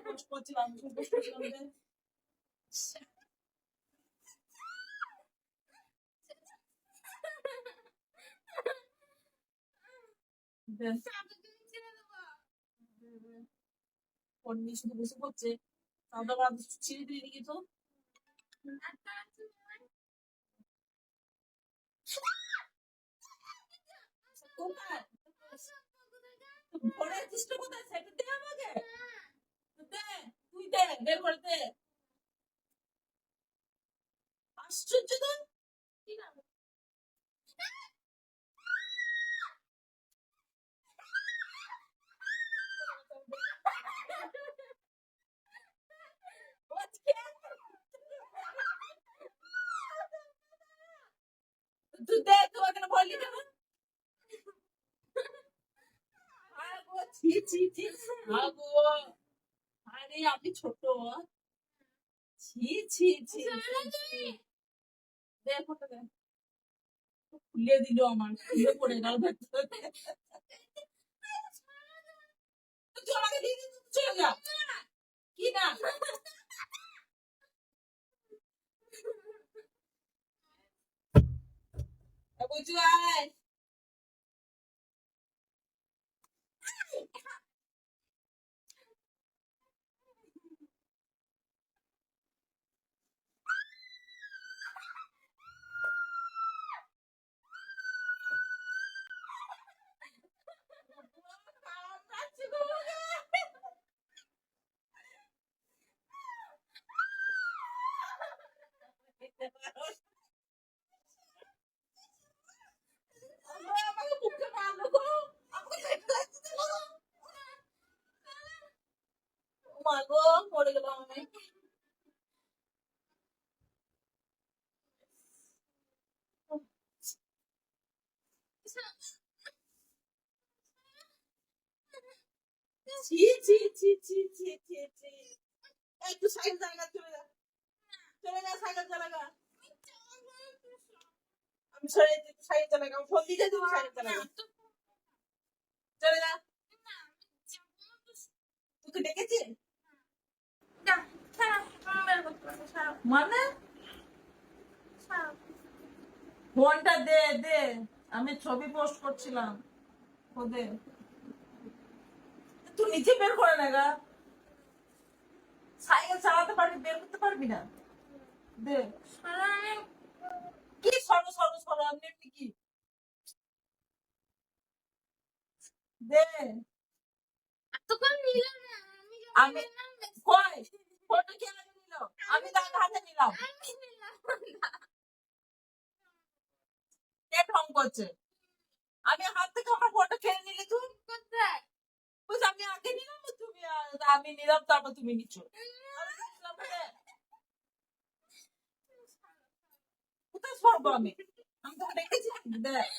post করছিলাম phone নিয়ে শুধু বসে পড়ছে তাও ছিঁড়ে দিয়ে দিকে তো কোথায় ভরে চেষ্টা কোথায় সেটা দে আমাকে দে তুই দে বের করে দে আশ্চর্য তো তুই দে তোমাকে কেন বললি কেন ছি ছি ছি আগো আরে আপনি ছোট ছি ছি ছি দে ফটো দে খুলে দিল আমার খুলে পড়ে গেল ভেতরে চলে দিয়ে চলে যা কি না বুঝু আয় মাগো পড়ে গেলাম আমি ছি ছি ছি ছি ছি ছি ছি একটু সাইড জায়গা চলে যা সাইকেল চালাগা আমি সরে সাইকেল চালাগা ফোন দিতে তুমি সাইকেল চালাগা চলে যা তোকে ডেকেছে মানে ফোনটা দে দে আমি ছবি পোস্ট করছিলাম দে তুই নিচে বের করে নেগা সাইকেল চালাতে পারবি বের করতে পারবি না দে কি সরো সরো সরো আমি কি দে আমি কই ফটো কে নিল আমি তার হাতে নিলাম কে ঢং করছে আমি হাত থেকে আমার ফটো খেয়ে নিলে তুই কোথায় বুঝ আমি আগে নিলাম তুমি আমি নিলাম তারপর তুমি নিচ্ছ কোথায় সরবো আমি আমি তো দেখেছি দেখ